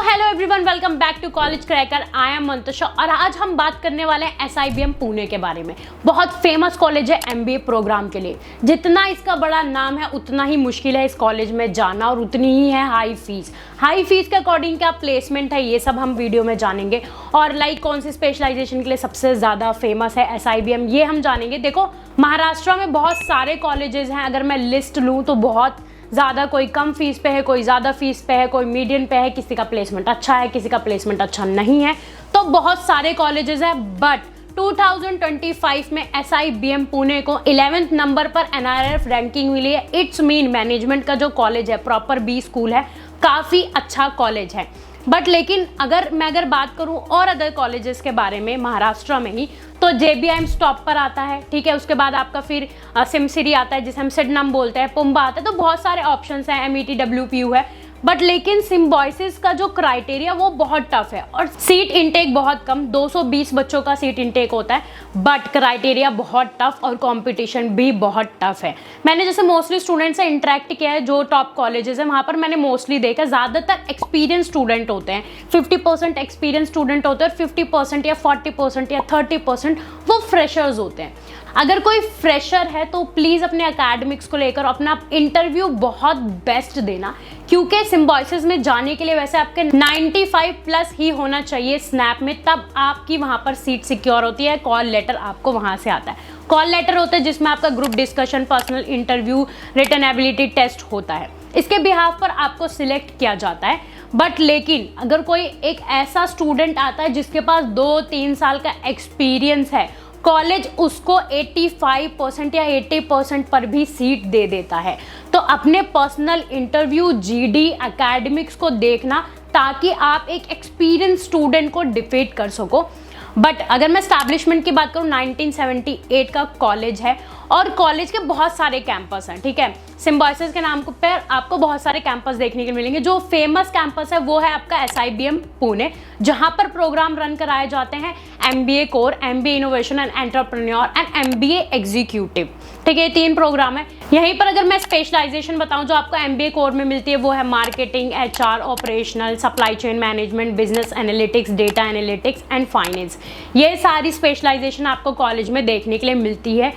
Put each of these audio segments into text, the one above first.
Hello everyone, welcome back to college cracker. I am Mantosha और आज हम बात करने वाले हैं SIBM पुणे के बारे में। बहुत फेमस कॉलेज है MBA प्रोग्राम के लिए। जितना इसका बड़ा नाम है उतना ही मुश्किल है इस कॉलेज में जाना और उतनी ही है हाई फीस के अकॉर्डिंग क्या प्लेसमेंट है ये सब हम वीडियो में जानेंगे। और कौन सी स्पेशलाइजेशन के लिए सबसे ज़्यादा फेमस है SIBM ये हम जानेंगे। देखो, महाराष्ट्र में बहुत सारे कॉलेजेस हैं, अगर मैं लिस्ट लूँ तो बहुत ज़्यादा, कोई कम फीस पे है, कोई ज़्यादा फीस पे है, कोई मीडियम पे है, किसी का प्लेसमेंट अच्छा है, किसी का प्लेसमेंट अच्छा नहीं है, तो बहुत सारे कॉलेजेस हैं। बट 2025 में SIBM पुणे को 11th नंबर पर NIRF रैंकिंग मिली है। इट्स मीन मैनेजमेंट का जो कॉलेज है, प्रॉपर B स्कूल है, काफ़ी अच्छा कॉलेज है। बट लेकिन अगर बात करूं और अदर कॉलेजेस के बारे में महाराष्ट्र में ही, तो JBIMS टॉप पर आता है, ठीक है। उसके बाद आपका फिर सिमसिरी आता है जिसे हम सिडनम बोलते हैं, पुम्बा आता है, तो बहुत सारे ऑप्शंस हैं, MET WPU है। बट लेकिन सिम्बॉयसिस का जो क्राइटेरिया वो बहुत टफ है और सीट इनटेक बहुत कम, 220 बच्चों का सीट इनटेक होता है। बट क्राइटेरिया बहुत टफ और कंपटीशन भी बहुत टफ है। मैंने जैसे मोस्टली स्टूडेंट से इंटरेक्ट किया है, जो टॉप कॉलेजेस हैं वहाँ पर मैंने मोस्टली देखा ज़्यादातर एक्सपीरियंस स्टूडेंट होते हैं। 50% एक्सपीरियंस स्टूडेंट होते हैं और 50% या 40% या 30% वो फ्रेशर्स होते हैं। अगर कोई फ्रेशर है तो प्लीज़ अपने एकेडमिक्स को लेकर अपना इंटरव्यू बहुत बेस्ट देना, क्योंकि सिम्बॉयसिस में जाने के लिए वैसे आपके 95 प्लस ही होना चाहिए स्नैप में, तब आपकी वहाँ पर सीट सिक्योर होती है। कॉल लेटर आपको वहाँ से आता है। कॉल लेटर होता है जिसमें आपका group discussion, personal interview, written ability test होता है। इसके बिहाफ पर आपको सिलेक्ट किया जाता है। बट लेकिन अगर कोई एक ऐसा स्टूडेंट आता है जिसके पास 2-3 साल का एक्सपीरियंस है, कॉलेज उसको 85% या 80% पर भी सीट दे देता है। तो अपने पर्सनल इंटरव्यू, GD, एकेडमिक्स को देखना ताकि आप एक एक्सपीरियंस स्टूडेंट को डिफीट कर सको। बट अगर मैं एस्टैब्लिशमेंट की बात करूँ, 1978 का कॉलेज है और कॉलेज के बहुत सारे कैंपस हैं, ठीक है। सिम्बॉयसिस के नाम पर आपको बहुत सारे कैंपस देखने के मिलेंगे। जो फेमस कैंपस है वो है आपका SIBM पुणे, जहां पर प्रोग्राम रन कराए जाते हैं MBA core, MBA innovation and entrepreneur and MBA executive, ठीक है। 3 प्रोग्राम है। यहीं पर अगर मैं स्पेशलाइजेशन बताऊं जो आपको MBA कोर में मिलती है वो है marketing, HR, operational, supply chain management, business analytics, data analytics and finance. ये सारी स्पेशलाइजेशन आपको कॉलेज में देखने के लिए मिलती है।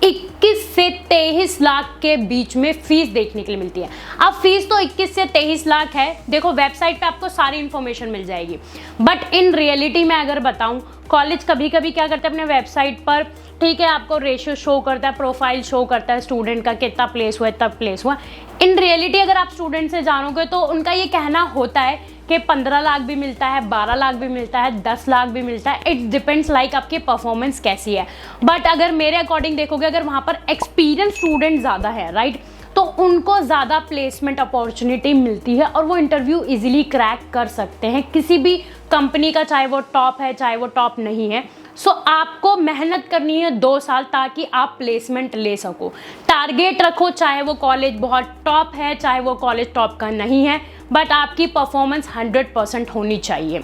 21 से 23 लाख के बीच में फीस देखने के लिए मिलती है। अब फीस तो 21 से 23 लाख है, देखो वेबसाइट पे आपको सारी इन्फॉर्मेशन मिल जाएगी। बट इन रियलिटी में अगर बताऊं, कॉलेज कभी कभी क्या करते हैं अपने वेबसाइट पर, ठीक है, आपको रेशियो शो करता है, प्रोफाइल शो करता है स्टूडेंट का, कितना प्लेस हुआ, तब प्लेस हुआ। इन रियलिटी अगर आप स्टूडेंट से जानोगे तो उनका ये कहना होता है कि 15 लाख भी मिलता है, 12 लाख भी मिलता है, 10 लाख भी मिलता है। इट डिपेंड्स आपकी परफॉर्मेंस कैसी है। बट अगर मेरे अकॉर्डिंग देखोगे, अगर वहाँ पर एक्सपीरियंस स्टूडेंट ज़्यादा है, राइट, तो उनको ज़्यादा प्लेसमेंट अपॉर्चुनिटी मिलती है और वो इंटरव्यू इजीली क्रैक कर सकते हैं किसी भी कंपनी का, चाहे वो टॉप है चाहे वो टॉप नहीं है। सो आपको मेहनत करनी है 2 साल ताकि आप प्लेसमेंट ले सको। टारगेट रखो, चाहे वो कॉलेज बहुत टॉप है चाहे वो कॉलेज टॉप का नहीं है, बट आपकी परफॉर्मेंस 100% होनी चाहिए।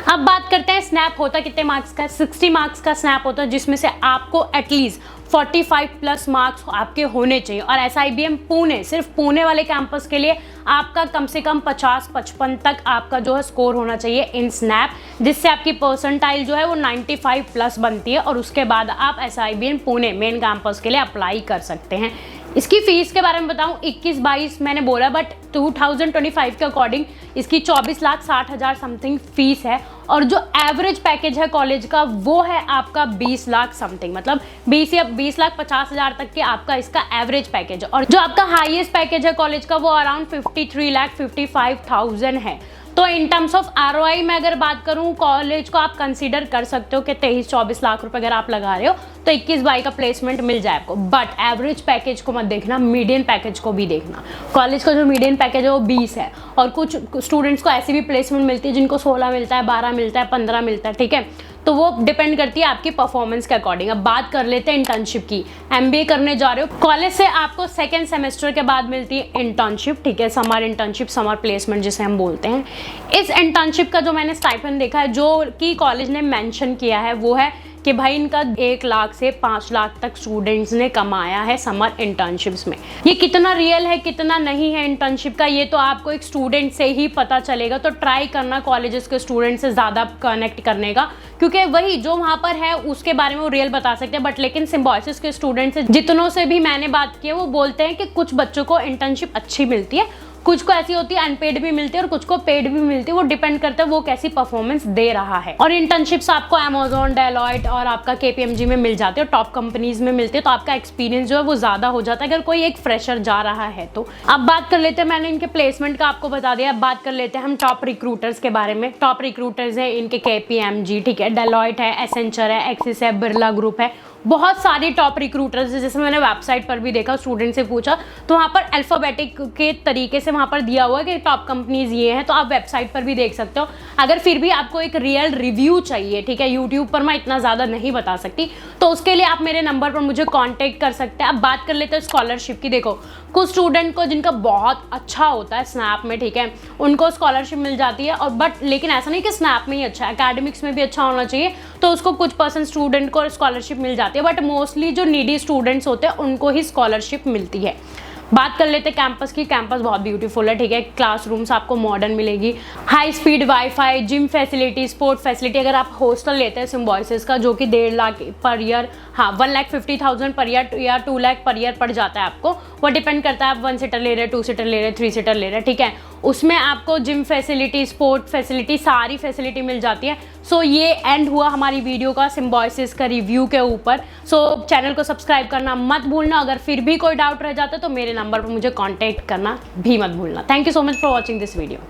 अब बात करते हैं स्नैप होता कितने मार्क्स का है। 60 मार्क्स का स्नैप होता है जिसमें से आपको एटलीस्ट 45 प्लस मार्क्स आपके होने चाहिए। और SIBM पुणे, सिर्फ पुणे वाले कैंपस के लिए आपका कम से कम 50-55 तक आपका जो है स्कोर होना चाहिए इन स्नैप, जिससे आपकी परसेंटाइल जो है वो 95 प्लस बनती है और उसके बाद आप SIBM पुणे मेन कैंपस के लिए अप्लाई कर सकते हैं। इसकी फ़ीस के बारे में बताऊं, 21-22 मैंने बोला, बट 2025 के अकॉर्डिंग इसकी 24,60,000 समथिंग फीस है। और जो एवरेज पैकेज है कॉलेज का वो है आपका 20 लाख समथिंग, मतलब 20 या 20,50,000 तक के आपका इसका एवरेज पैकेज है। और जो आपका हाईएस्ट पैकेज है कॉलेज का वो अराउंड 53,55,000 है। तो इन टर्म्स ऑफ ROI में अगर बात करूं, कॉलेज को आप कंसीडर कर सकते हो कि 23-24 लाख रुपए अगर आप लगा रहे हो तो 21-22 का प्लेसमेंट मिल जाए आपको। बट एवरेज पैकेज को मत देखना, मीडियन पैकेज को भी देखना। कॉलेज का जो मीडियन पैकेज है वो 20 है और कुछ स्टूडेंट्स को ऐसी भी प्लेसमेंट मिलती है जिनको 16 मिलता है, 12 मिलता है, 15 मिलता है, ठीक है। तो वो डिपेंड करती है आपकी परफॉर्मेंस के अकॉर्डिंग। अब बात कर लेते हैं इंटर्नशिप की। MBA करने जा रहे हो, कॉलेज से आपको 2nd सेमेस्टर के बाद मिलती है इंटर्नशिप, ठीक है, समर इंटर्नशिप, समर प्लेसमेंट जिसे हम बोलते हैं। इस इंटर्नशिप का जो मैंने स्टाइपेंड देखा है, जो कि कॉलेज ने मेंशन किया है, वो है कि भाई इनका 1 लाख से 5 लाख तक स्टूडेंट्स ने कमाया है समर इंटर्नशिप्स में। ये कितना रियल है कितना नहीं है इंटर्नशिप का, ये तो आपको एक स्टूडेंट से ही पता चलेगा। तो ट्राई करना कॉलेजेस के स्टूडेंट से ज़्यादा कनेक्ट करने का, क्योंकि वही जो वहाँ पर है उसके बारे में वो रियल बता सकते हैं। बट लेकिन सिम्बायोसिस के स्टूडेंट से जितनों से भी मैंने बात की है वो बोलते हैं कि कुछ बच्चों को इंटर्नशिप अच्छी मिलती है, कुछ को ऐसी होती है अनपेड भी मिलती है और कुछ को पेड भी मिलती है। वो डिपेंड करता है वो कैसी परफॉर्मेंस दे रहा है। और इंटर्नशिप्स आपको अमेजोन, डेलॉयट और आपका KPMG में मिल जाते हैं, टॉप कंपनीज में मिलते हैं। तो आपका एक्सपीरियंस जो है वो ज़्यादा हो जाता है अगर कोई एक फ्रेशर जा रहा है तो। अब बात कर लेते हैं, मैंने इनके प्लेसमेंट का आपको बता दिया। अब बात कर लेते हैं हम टॉप रिक्रूटर्स के बारे में। टॉप रिक्रूटर्स हैं इनके KPMG, ठीक है, डेलॉयट है, एसेंचर है, एक्सिस है, बिरला ग्रुप है, बहुत सारी टॉप रिक्रूटर्स है। जैसे मैंने वेबसाइट पर भी देखा, स्टूडेंट से पूछा तो वहाँ पर अल्फ़ाबेटिक के तरीके से वहाँ पर दिया हुआ है कि टॉप कंपनीज ये हैं। तो आप वेबसाइट पर भी देख सकते हो। अगर फिर भी आपको एक रियल रिव्यू चाहिए, ठीक है, यूट्यूब पर मैं इतना ज़्यादा नहीं बता सकती, तो उसके लिए आप मेरे नंबर पर मुझे कॉन्टेक्ट कर सकते हैं। अब बात कर लेते हैं स्कॉलरशिप की। देखो कुछ स्टूडेंट को जिनका बहुत अच्छा होता है स्नैप में, ठीक है, उनको स्कॉलरशिप मिल जाती है। और बट लेकिन ऐसा नहीं कि स्नैप में ही अच्छा है, एकेडमिक्स में भी अच्छा होना चाहिए, तो उसको कुछ % स्टूडेंट को स्कॉलरशिप मिल जाती है। बट मोस्टली जो नीडी स्टूडेंट्स होते हैं उनको ही स्कॉलरशिप मिलती है। बात कर लेते हैं कैंपस की। कैंपस बहुत ब्यूटीफुल है, ठीक है, क्लासरूम्स आपको मॉडर्न मिलेगी, high speed wifi, gym facility, sport facility. अगर आप हॉस्टल लेते हैं सिम्बायोसिस का जो कि 1.5 लाख पर ईयर, हाँ 1,50,000 पर ईयर या 2 लाख पर ईयर पड़ जाता है आपको। वो डिपेंड करता है आप 1 सीटर ले रहे हैं, 2 सीटर ले रहे हैं, 3 सीटर ले रहे हैं, ठीक है। उसमें आपको जिम फैसिलिटी, स्पोर्ट फैसिलिटी, सारी फैसिलिटी मिल जाती है। सो ये एंड हुआ हमारी वीडियो का सिम्बायोसिस का रिव्यू के ऊपर। सो चैनल को सब्सक्राइब करना मत भूलना। अगर फिर भी कोई डाउट रह जाता है तो मेरे नंबर पर मुझे कांटेक्ट करना भी मत भूलना। Thank you so much for watching this video.